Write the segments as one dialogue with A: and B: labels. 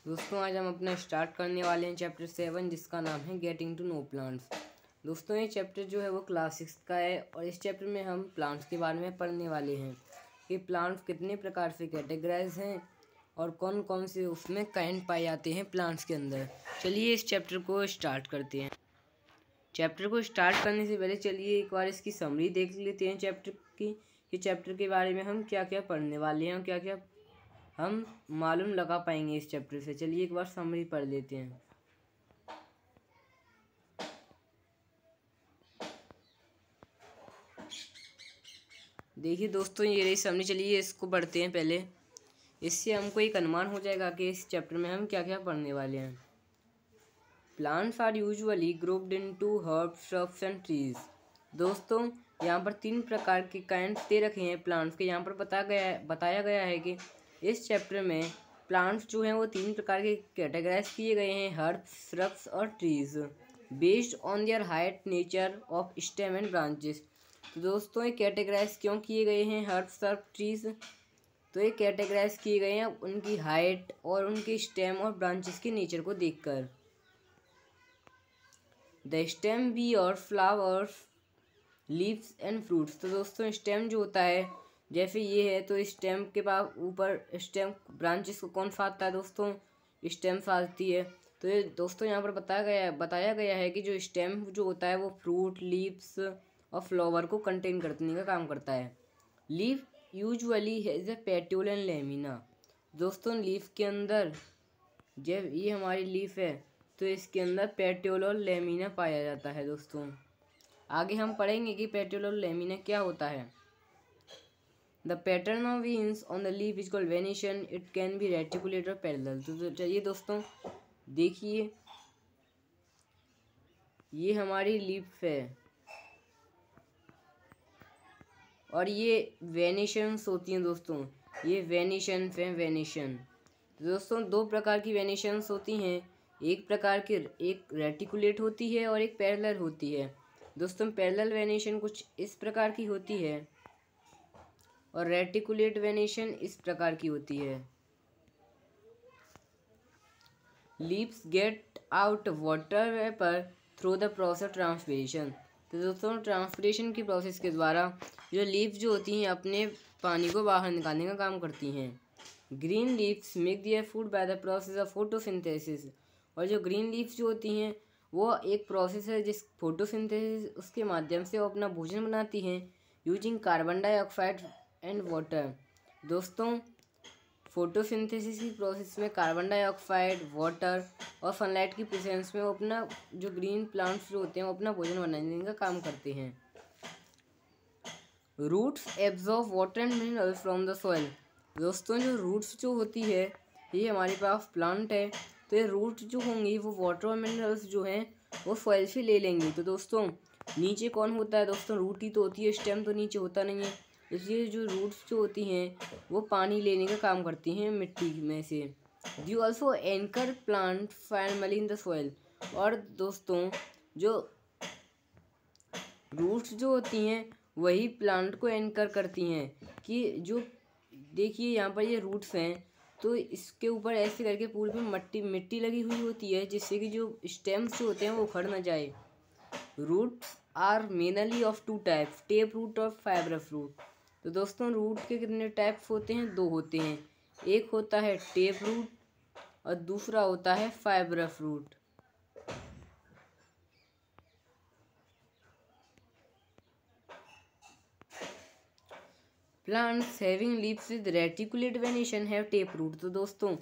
A: दोस्तों आज हम अपना स्टार्ट करने वाले हैं चैप्टर 7 जिसका नाम है गेटिंग टू नो प्लांट्स। दोस्तों ये चैप्टर जो है वो क्लास 6 का है और इस चैप्टर में हम प्लांट्स के बारे में पढ़ने वाले हैं कि प्लांट्स कितने प्रकार से कैटेगराइज हैं और कौन कौन से उसमें काइंड पाए जाते हैं प्लांट्स के अंदर। चलिए इस चैप्टर को स्टार्ट करते हैं। चैप्टर को स्टार्ट करने से पहले चलिए एक बार इसकी समरी देख लेते हैं चैप्टर की कि चैप्टर के बारे में हम क्या क्या पढ़ने वाले हैं और क्या क्या हम मालूम लगा पाएंगे इस चैप्टर से। चलिए एक बार समरी पढ़ लेते हैं। देखिए दोस्तों ये रही समरी। चलिए इसको पढ़ते हैं पहले, इससे हमको एक अनुमान हो जाएगा कि इस चैप्टर में हम क्या क्या पढ़ने वाले हैं। Plants are usually grouped into herbs, shrubs and trees. दोस्तों यहाँ पर 3 प्रकार के काइंड्स दे रखे हैं प्लांट्स के। यहाँ पर बताया गया है कि इस चैप्टर में प्लांट्स जो हैं वो 3 प्रकार के कैटेगराइज किए गए हैं, हर्ब्स, श्रब्स और trees, based on their height, nature of stem and branches. तो दोस्तों ये कैटेगराइज क्यों किए गए हैं हर्ब्स और ट्रीज? तो ये कैटेगराइज किए गए हैं उनकी हाइट और उनके स्टेम और ब्रांचेस के नेचर को देखकर। द स्टेम बी और फ्लावर्स, लीव्स एंड फ्रूट्स। तो दोस्तों स्टेम जो होता है जैसे ये है, तो स्टेम के पास ऊपर स्टेम ब्रांचेस को कौन फाड़ता है दोस्तों? स्टेम फाड़ती है। तो ये दोस्तों यहाँ पर बताया गया है कि जो स्टेम जो होता है वो फ्रूट, लीव्स और फ्लावर को कंटेन करने का काम करता है। Leaf usually has a petiole and lamina. दोस्तों लीफ के अंदर जब ये हमारी लीफ है तो इसके अंदर पेट्यूल और लेमिना पाया जाता है। दोस्तों आगे हम पढ़ेंगे कि पेट्यूल और लेमिना क्या होता है। The pattern of veins on the leaf is called venation. It can be reticulate और पैरेलल। तो चलिए दोस्तों देखिए ये हमारी लीफ है और ये वेनेशंस होती हैं। दोस्तों ये वेनेशन है, वेनेशन। तो दोस्तों 2 प्रकार की वेनेशंस होती हैं, एक प्रकार की एक रेटिकुलेट होती है और एक पैरेलल होती है। दोस्तों पैरेलल वेनेशन कुछ इस प्रकार की होती है और रेटिकुलेट वेनेशन इस प्रकार की होती है। Leaves get out water vapour through the process transpiration. तो दोस्तों ट्रांसपिरेशन की प्रोसेस के द्वारा जो लीव्स जो होती हैं अपने पानी को बाहर निकालने का काम करती हैं। Green leaves make their food by the process of photosynthesis. और जो ग्रीन लीव्स जो होती हैं वो एक प्रोसेस है जिस फोटोसिंथेसिस उसके माध्यम से वो अपना भोजन बनाती हैं using carbon dioxide and water. दोस्तों फोटोसिंथेसिस की प्रोसेस में कार्बन डाइऑक्साइड, वाटर और सनलाइट की प्रेजेंस में वो अपना जो ग्रीन प्लांट्स जो होते हैं वो अपना भोजन बनाने का काम करते हैं। Roots absorb water and minerals from the soil. दोस्तों जो रूट्स जो होती है ये हमारे पास प्लांट है, तो ये रूट जो होंगी वो वाटर और मिनरल्स जो हैं वो सॉइल से ले लेंगी। तो दोस्तों नीचे कौन होता है? दोस्तों रूट ही तो होती है, स्टेम तो नीचे होता नहीं है। इसलिए जो रूट्स जो होती हैं वो पानी लेने का काम करती हैं मिट्टी में से। They also anchor plant formally in the soil. और दोस्तों जो रूट्स जो होती हैं वही प्लांट को एंकर करती हैं कि जो देखिए यहाँ पर ये रूट्स हैं तो इसके ऊपर ऐसे करके पूरे पे मिट्टी लगी हुई होती है जिससे कि जो स्टेम्स जो होते हैं वो उखड़ ना जाए। Roots are mainly of 2 types, tap root और फाइब्रस रूट। तो दोस्तों रूट के कितने टाइप्स होते हैं? 2 होते हैं, एक होता है टेप रूट और दूसरा होता है fibrous root. Plants having leaves with reticulate venation have tap root. तो दोस्तों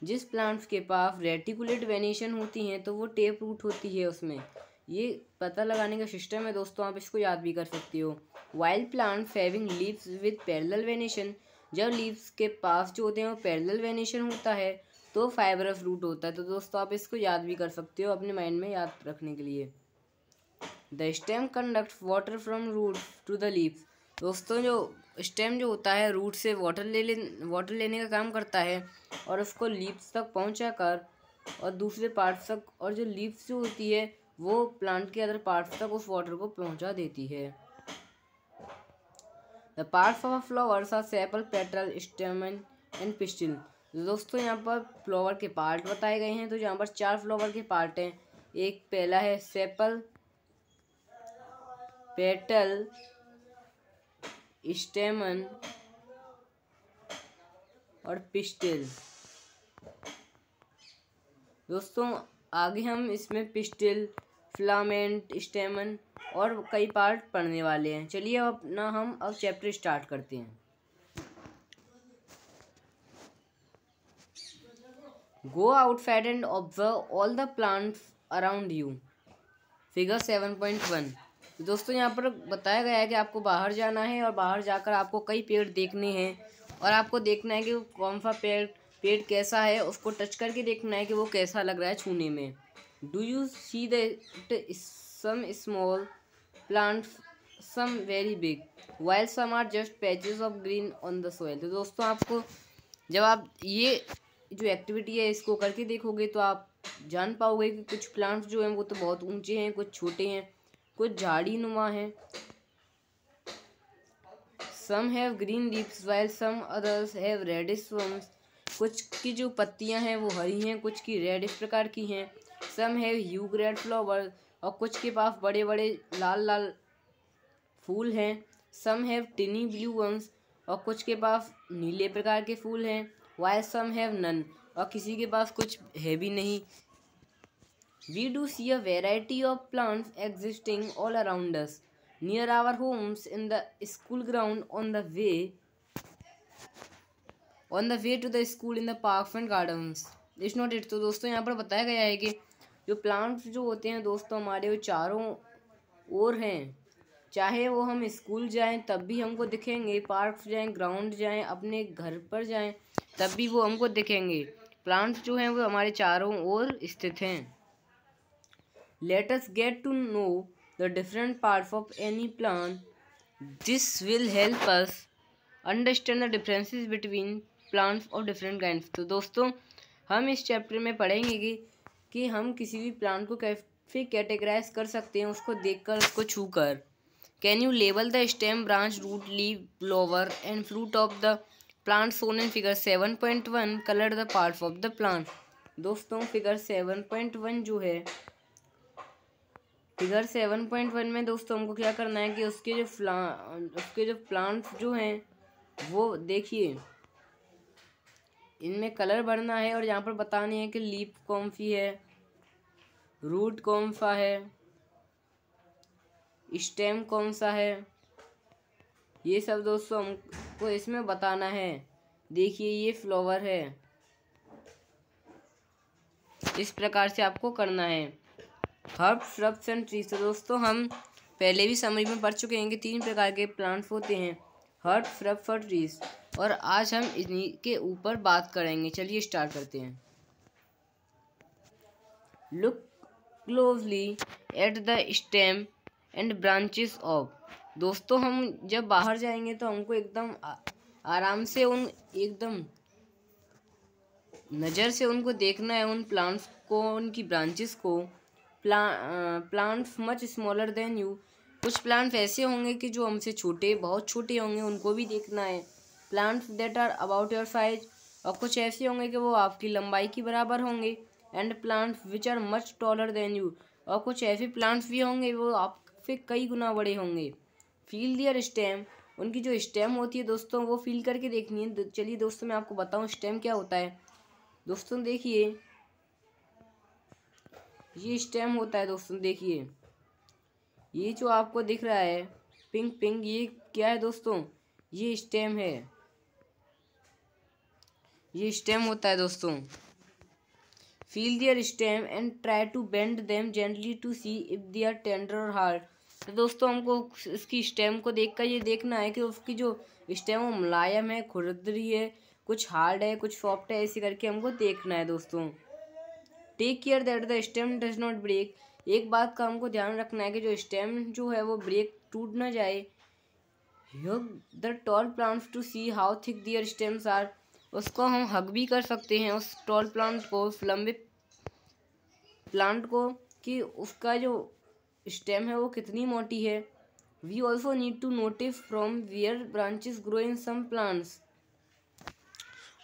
A: जिस प्लांट्स के पास रेटिकुलेट वेनेशन होती हैं तो वो टेप रूट होती है उसमें। ये पता लगाने का सिस्टम है दोस्तों, आप इसको याद भी कर सकते हो। While plants having leaves with parallel venation, जब लीव्स के पास जो होते हैं वो पैरेलल वेनेशन होता है तो फाइब्रस रूट होता है। तो दोस्तों आप इसको याद भी कर सकते हो अपने माइंड में याद रखने के लिए। The stem conducts water from root to the leaves. दोस्तों जो स्टेम जो होता है रूट से वाटर लेने का काम करता है और उसको लीव्स तक पहुंचा कर और दूसरे पार्ट्स तक, और जो लीव्स जो होती है वो प्लांट के अदर पार्ट्स तक उस वाटर को पहुंचा देती है। The parts of flowers are sepal, petal, stamen and pistil. तो दोस्तों यहाँ पर फ्लावर के पार्ट बताए गए हैं। तो यहाँ पर 4 फ्लावर के पार्ट हैं। एक पहला है सेपल, पेटल, स्टेमन और पिस्टिल। दोस्तों आगे हम इसमें पिस्टिल, फिलामेंट, स्टेमन और कई पार्ट पढ़ने वाले हैं। चलिए हम अब चैप्टर स्टार्ट करते हैं। Go outside and observe all the plants around you. Figure 7.1। दोस्तों यहाँ पर बताया गया है कि आपको बाहर जाना है और बाहर जाकर आपको कई पेड़ देखने हैं और आपको देखना है कि कौन सा पेड़ कैसा है, उसको टच करके देखना है कि वो कैसा लग रहा है छूने में। Do you see the some small plants, some very big, while some are just patches of green on the soil. तो दोस्तों आपको जब आप ये जो एक्टिविटी है इसको करके देखोगे तो आप जान पाओगे कि कुछ प्लांट्स जो हैं वो तो बहुत ऊंचे हैं, कुछ छोटे हैं, कुछ झाड़ी नुमा हैं। Some have green leaves while some others have reddish worms. कुछ की जो पत्तियां हैं वो हरी हैं, कुछ की रेडिश प्रकार की हैं। Some have huge red flower, और कुछ के पास बड़े बड़े लाल लाल फूल हैं। Some have tiny blue ones, और कुछ के पास नीले प्रकार के फूल हैं। वाइल सम हैव नन, और किसी के पास कुछ है भी नहीं। We do see a variety of plants existing all around us near our homes, in the school ground, on the way to the school, in the parks and gardens. It's not it। तो दोस्तों यहाँ पर बताया गया है कि जो plants जो होते हैं दोस्तों हमारे वो चारों ओर हैं। चाहे वो हम स्कूल जाएं तब भी हमको दिखेंगे, पार्क जाएं, ग्राउंड जाएं, अपने घर पर जाएं तब भी वो हमको दिखेंगे। प्लांट्स जो हैं वो हमारे चारों ओर स्थित हैं। Let us get to know the different parts of any plant. This will help us understand the differences between plants of different kinds। तो दोस्तों हम इस चैप्टर में पढ़ेंगे कि हम किसी भी प्लांट को कैसे कैटेगराइज कर सकते हैं, उसको देखकर, उसको छूकर। Can you label the stem, branch, root, leaf, flower and fruit of the plant shown in figure 7.1। Colour the parts of the plant. दोस्तों फिगर 7.1 जो है, फिगर 7.1 में दोस्तों हमको क्या करना है कि उसके जो प्लांट्स जो हैं वो देखिए, इनमें कलर भरना है और यहाँ पर बतानी है कि लीफ कौन सी है, रूट कौन सा है, स्टेम कौन सा है, ये सब दोस्तों हमको इसमें बताना है। देखिए ये फ्लावर है, इस प्रकार से आपको करना है। Herb, shrubs and trees. तो दोस्तों हम पहले भी समरी में पढ़ चुके हैं कि 3 प्रकार के प्लांट्स होते हैं, हर्ब, श्रब्स और ट्रीज, और आज हम इन्हीं के ऊपर बात करेंगे। चलिए स्टार्ट करते हैं। Look closely at the stem and branches of. दोस्तों हम जब बाहर जाएंगे तो हमको एकदम आराम से एकदम नज़र से उनको देखना है, उन प्लांट्स को, उनकी ब्रांचेस को। Plants much smaller than you. कुछ प्लांट्स ऐसे होंगे कि जो हमसे छोटे, बहुत छोटे होंगे, उनको भी देखना है। Plants that are about your size, और कुछ ऐसे होंगे कि वो आपकी लंबाई के बराबर होंगे। And plants which are much taller than you, और कुछ ऐसे प्लांट्स भी होंगे वो आपसे कई गुना बड़े होंगे। फील दियर स्टेम, उनकी जो स्टेम होती है दोस्तों वो फील करके देखनी है। चलिए दोस्तों मैं आपको बताऊँ स्टेम क्या होता है। दोस्तों देखिए ये स्टेम होता है। दोस्तों देखिए ये जो आपको दिख रहा है पिंक पिंक, ये क्या है दोस्तों, ये स्टेम है, ये स्टेम होता है दोस्तों। Feel their stem and try to bend them gently to see if they are tender और हार्ड। तो दोस्तों हमको इसकी स्टेम को देखकर ये देखना है कि उसकी जो स्टेम वो मुलायम है, खुरदरी है, कुछ हार्ड है, कुछ सॉफ्ट है, ऐसे करके हमको देखना है दोस्तों। Take care that the stem does not break. एक बात का हमको ध्यान रखना है कि जो स्टेम जो है वो ब्रेक, टूट ना जाए। Hug the tall plants to see how thick their stems are. उसको हम हग भी कर सकते हैं, उस टॉल प्लांट को, उस लंबे प्लांट को, कि उसका जो स्टेम है वो कितनी मोटी है। We also need to notice from where branches grow in some plants.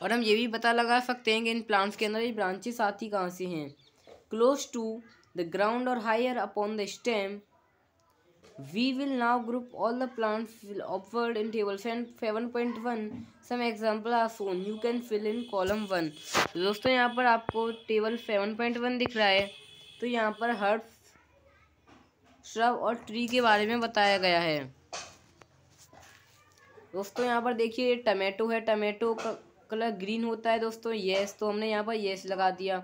A: और हम ये भी पता लगा सकते हैं कि इन प्लांट्स के अंदर ये ब्रांचेस आती कहाँ से हैं। क्लोज टू द ग्राउंड और higher upon the stem. We will now group all the plants upward in table 7.1. Some example are shown. You can fill in column 1. दोस्तों यहाँ पर आपको टेबल 7.1 दिख रहा है। तो यहाँ पर हर्ब्स, श्रब और ट्री के बारे में बताया गया है। दोस्तों यहाँ पर देखिए ये टमाटो है, टमाटो का कलर ग्रीन होता है दोस्तों, यस, तो हमने यहाँ पर यस लगा दिया।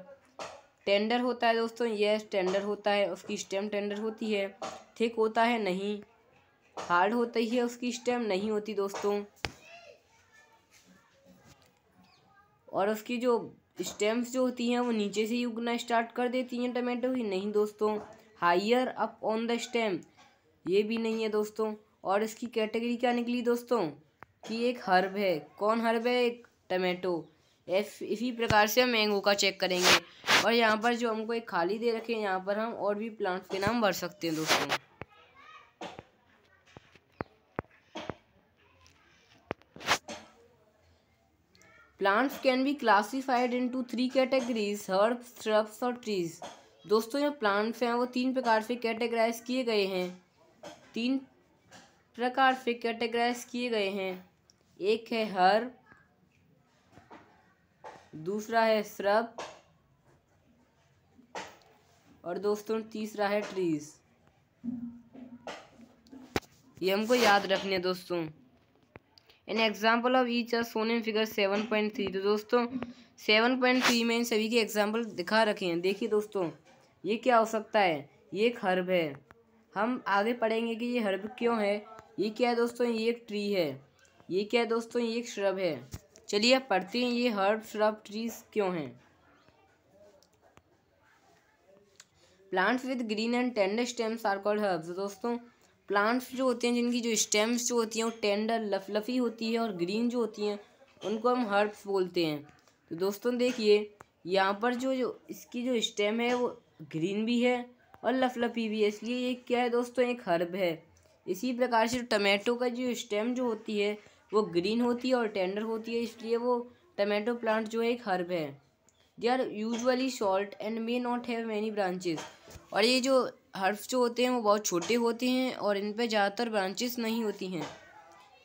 A: टेंडर होता है दोस्तों, यस टेंडर होता है, उसकी स्टेम टेंडर होती है। थिक होता है, नहीं। हार्ड होती है, उसकी स्टेम नहीं होती दोस्तों। और उसकी जो स्टेम्स जो होती हैं वो नीचे से ही उगना स्टार्ट कर देती हैं टमाटो की, नहीं दोस्तों। Higher up on the stem, ये भी नहीं है दोस्तों। और इसकी कैटेगरी क्या निकली दोस्तों कि एक हर्ब है। कौन हर्ब है? एक टमाटो। इसी प्रकार से हम मैंगो का चेक करेंगे। और यहाँ पर जो हमको एक खाली दे रखे हैं, यहाँ पर हम और भी प्लांट्स के नाम भर सकते हैं दोस्तों। Plants can be classified into 3 categories, herbs, shrubs और ट्रीज। दोस्तों जो प्लांट्स हैं वो 3 प्रकार से कैटेगराइज किए गए हैं। 3 प्रकार से कैटेगराइज किए गए हैं। एक है हर्ब, दूसरा है श्रब और दोस्तों तीसरा है ट्रीज। ये हमको याद रखने हैं दोस्तों। An example of each are shown in figure 7.3। तो दोस्तों 7.3 में इन सभी के एग्जाम्पल दिखा रखे हैं। देखिए दोस्तों ये क्या हो सकता है? ये एक हर्ब है। हम आगे पढ़ेंगे कि ये हर्ब क्यों है। ये क्या है दोस्तों? ये एक ट्री है। ये क्या है दोस्तों? ये एक श्रब है। चलिए अब पढ़ते हैं ये हर्ब, श्रब, ट्रीज क्यों हैं। Plants with green and tender stems are called herbs. दोस्तों प्लांट्स जो होते हैं जिनकी जो स्टेम्स जो होती हैं वो टेंडर लफलफी होती है और ग्रीन जो होती हैं उनको हम हर्ब्स बोलते हैं। तो दोस्तों देखिए यहाँ पर जो इसकी जो स्टेम है वो ग्रीन भी है और लफलफी भी है, इसलिए ये क्या है दोस्तों? एक हर्ब है। इसी प्रकार से टमाटो का जो स्टेम जो होती है वो ग्रीन होती है और टेंडर होती है, इसलिए वो टमाटो प्लांट जो है एक हर्ब है। They are usually short and may not have many branches. और ये जो हर्ब्स जो होते हैं वो बहुत छोटे होते हैं और इन पे ज़्यादातर ब्रांचेस नहीं होती हैं।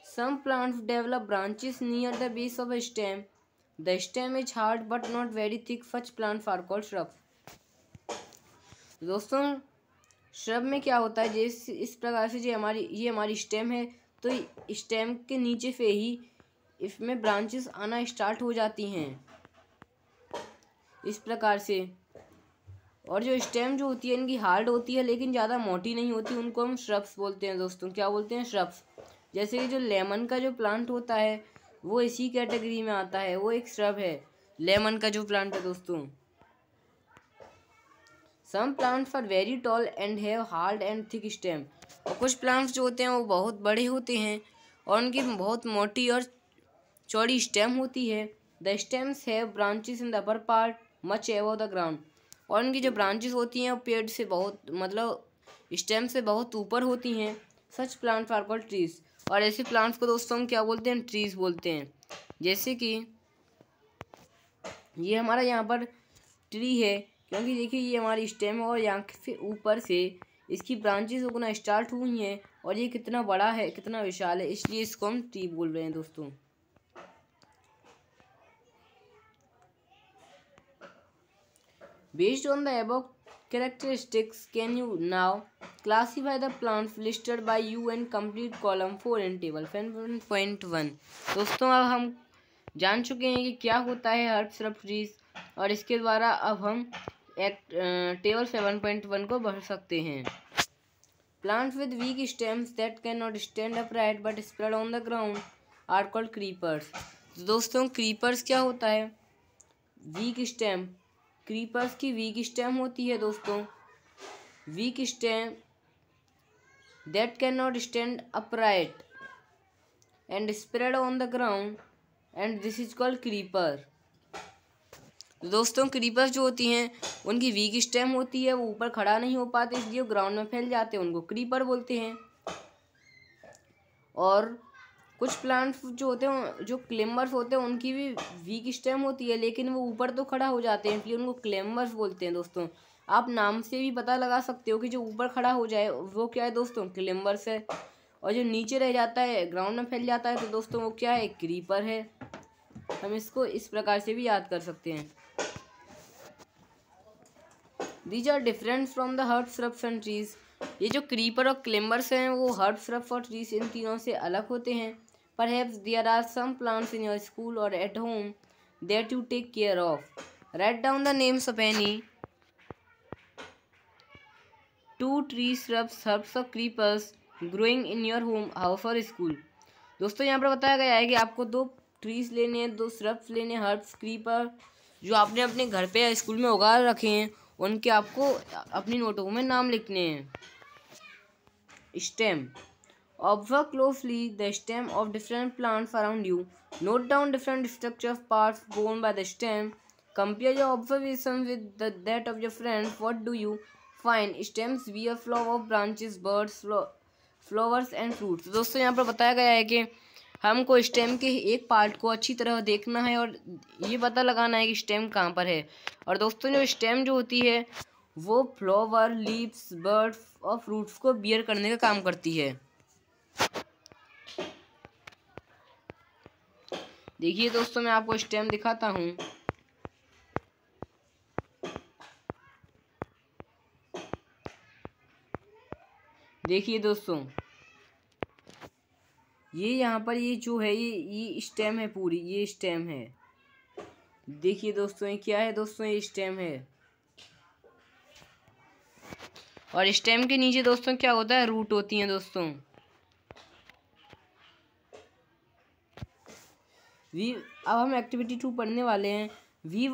A: Some plants develop branches near the base of a stem. The stem is hard but not very thick, such plants are called shrubs. दोस्तों श्रब में क्या होता है? जैसे इस प्रकार से जो ये हमारी स्टेम है, तो स्टेम के नीचे से ही इसमें ब्रांचेस आना स्टार्ट हो जाती हैं इस प्रकार से। और जो स्टेम जो होती है इनकी हार्ड होती है लेकिन ज़्यादा मोटी नहीं होती, उनको हम श्रब्स बोलते हैं दोस्तों। क्या बोलते हैं? श्रब्स। जैसे कि जो लेमन का जो प्लांट होता है वो इसी कैटेगरी में आता है, वो एक श्रब है, लेमन का जो प्लांट है दोस्तों। Some plants are very tall and have hard and thick stem. और कुछ प्लांट्स जो होते हैं वो बहुत बड़े होते हैं और उनकी बहुत मोटी और चौड़ी स्टेम होती है। The stems have branches in the upper part much above the ground. और उनकी जो ब्रांचेस होती हैं वो पेड़ से बहुत स्टेम से बहुत ऊपर होती हैं। Such plants are called trees. और ऐसे प्लांट्स को दोस्तों हम क्या बोलते हैं? ट्रीज बोलते हैं। जैसे कि ये हमारा यहाँ पर ट्री है क्योंकि देखिए ये हमारी स्टेम है और यहाँ से ऊपर से इसकी ब्रांचेस उगना स्टार्ट हुई हैं और ये कितना बड़ा है, कितना विशाल है, इसलिए इसको हम ट्री बोल रहे हैं दोस्तों। Based on the above characteristics, can you now classify the plants listed by you and complete column 4 in table 7.1? दोस्तों अब हम जान चुके हैं कि क्या होता है हर्ब, श्रब, ट्रीज, और इसके द्वारा अब हम टेबल 7.1 को भर सकते हैं। Plants with weak stems that cannot stand upright but spread on the ground are called creepers. दोस्तों क्रीपर्स क्या होता है? Week stem. क्रीपर्स की वीक स्टेम होती है दोस्तों। Week stem that can not stand upright and spread on the ground and this is called creeper. दोस्तों creepers जो होती हैं उनकी वीक स्टेम होती है, वो ऊपर खड़ा नहीं हो पाते इसलिए वो ग्राउंड में फैल जाते हैं, उनको क्रीपर बोलते हैं। और कुछ प्लांट्स जो होते हैं, जो क्लेम्बर्स होते हैं, उनकी भी वीक स्टेम होती है, लेकिन वो ऊपर तो खड़ा हो जाते हैं, इसलिए उनको क्लेम्बर्स बोलते हैं दोस्तों। आप नाम से भी पता लगा सकते हो कि जो ऊपर खड़ा हो जाए वो क्या है दोस्तों, क्लेम्बर्स है। और जो नीचे रह जाता है, ग्राउंड में फैल जाता है, तो दोस्तों वो क्या है, क्रीपर है। हम इसको इस प्रकार से भी याद कर सकते हैं। These are different from the herbs, shrubs and trees। ये जो क्रीपर और क्लेम्बर्स हैं वो हर्ब, श्रब्स और ट्रीज इन तीनों से अलग होते हैं। Perhaps there are some plants in your school or at home that you take care of। Write down the names of any 2 trees, shrubs, herbs or creepers growing in your home, house or school। दोस्तों यहाँ पर बताया गया है कि आपको 2 trees लेने हैं, 2 श्रब्स लेने हैं, हर्ब्स, क्रीपर जो आपने अपने घर पे या स्कूल में उगा रखे हैं, उनके आपको अपनी नोटों में नाम लिखने हैं। Stem. Observe closely the stem of different plants around you। Note down different structure parts borne by the stem। Compare your observation with that of your friends। What do you find? Stems bear flower, branches, birds, flowers and fruits। दोस्तों यहाँ पर बताया गया है कि हमको stem के एक पार्ट को अच्छी तरह देखना है और ये पता लगाना है कि स्टेम कहाँ पर है। और दोस्तों जो स्टेम जो होती है वो फ्लावर, लीव्स, बर्ड्स और फ्रूट्स को बियर करने का काम करती है। देखिए दोस्तों मैं आपको स्टेम दिखाता हूँ। देखिए दोस्तों ये यहाँ पर ये जो है ये स्टेम है पूरी, ये स्टेम है। देखिए दोस्तों ये क्या है दोस्तों, ये स्टेम है। और स्टेम के नीचे दोस्तों क्या होता है, रूट होती हैं दोस्तों। अब हम एक्टिविटी 2 पढ़ने वाले हैं। We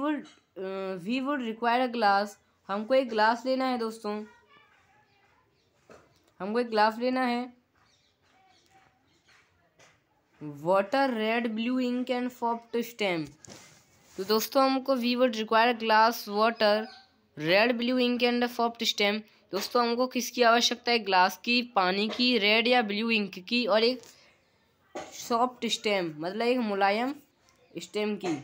A: would require a glass. हमको एक ग्लास लेना है दोस्तों, हमको एक ग्लास लेना है। Water, red, blue ink and soft stem. तो दोस्तों हमको we would require glass, water, red, blue ink and soft stem. दोस्तों हमको किसकी आवश्यकता है, ग्लास की, पानी की, रेड या ब्लू इंक की और एक सॉफ्ट स्टेम मतलब एक मुलायम स्टेम की।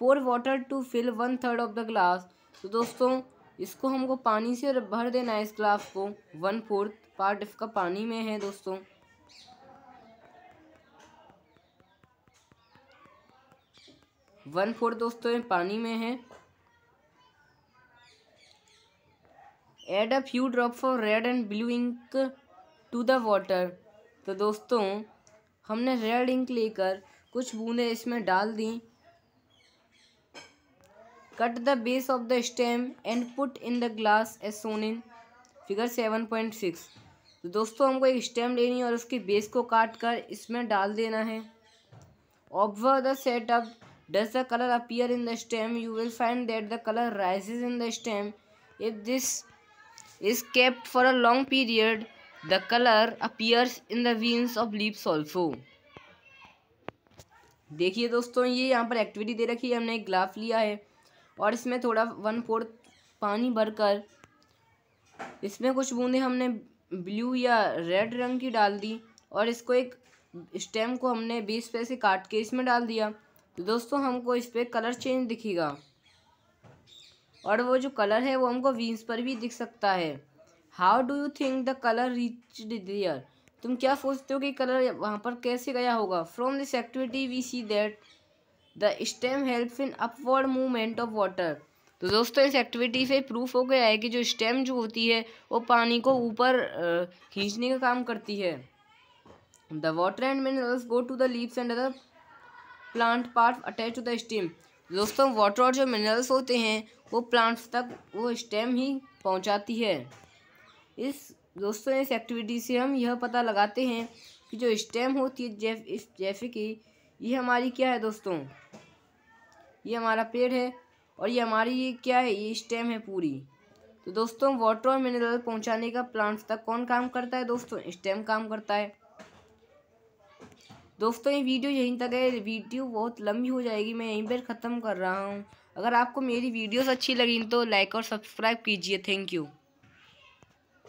A: Pour water to fill 1/3 of the glass. तो दोस्तों इसको हमको पानी से भर देना है, इस ग्लास को। 1/4 पार्ट इसका पानी में है दोस्तों। वन फोर्थ दोस्तों पानी में है। Add a few drops of red and blue ink to the water. तो दोस्तों हमने रेड इंक लेकर कुछ बूंदें इसमें डाल दी। Cut the base of the stem and put in the glass as shown in figure 7.6। तो दोस्तों हमको एक स्टेम लेनी है और उसके बेस को काट कर इसमें डाल देना है। Observe the setup. Does the color appear in the stem? You will find that the color rises in the stem. If this is kept for a long period, the color appears in the veins of leaves also। देखिए दोस्तों ये यहाँ पर activity दे रखी है। हमने एक glass लिया है और इसमें थोड़ा 1/4 पानी भरकर इसमें कुछ बूंदें हमने ब्लू या रेड रंग की डाल दी और इसको एक स्टेम को हमने बेस पे से काट के इसमें डाल दिया। तो दोस्तों हमको इस पर कलर चेंज दिखेगा और वो जो कलर है वो हमको वीन्स पर भी दिख सकता है। How do you think the colour reached there? तुम क्या सोचते हो कि कलर वहाँ पर कैसे गया होगा? From this activity we see that the stem helps in upward movement of water. तो दोस्तों इस एक्टिविटी से प्रूफ हो गया है कि जो स्टेम जो होती है वो पानी को ऊपर खींचने का काम करती है। The water and minerals go to the leaves and other plant part attach to the stem. दोस्तों वाटर और जो मिनरल्स होते हैं वो प्लांट्स तक वो स्टेम ही पहुंचाती है। दोस्तों इस एक्टिविटी से हम यह पता लगाते हैं कि जो स्टेम होती है जैसे कि ये हमारी क्या है दोस्तों, ये हमारा पेड़ है और ये हमारी ये क्या है, ये स्टेम है पूरी। तो दोस्तों वाटर और मिनरल पहुंचाने का प्लांट्स तक कौन काम करता है दोस्तों, स्टेम काम करता है। दोस्तों ये वीडियो यहीं तक है। वीडियो बहुत लंबी हो जाएगी, मैं यहीं पर ख़त्म कर रहा हूँ। अगर आपको मेरी वीडियोस अच्छी लगी तो लाइक और सब्सक्राइब कीजिए। Thank you.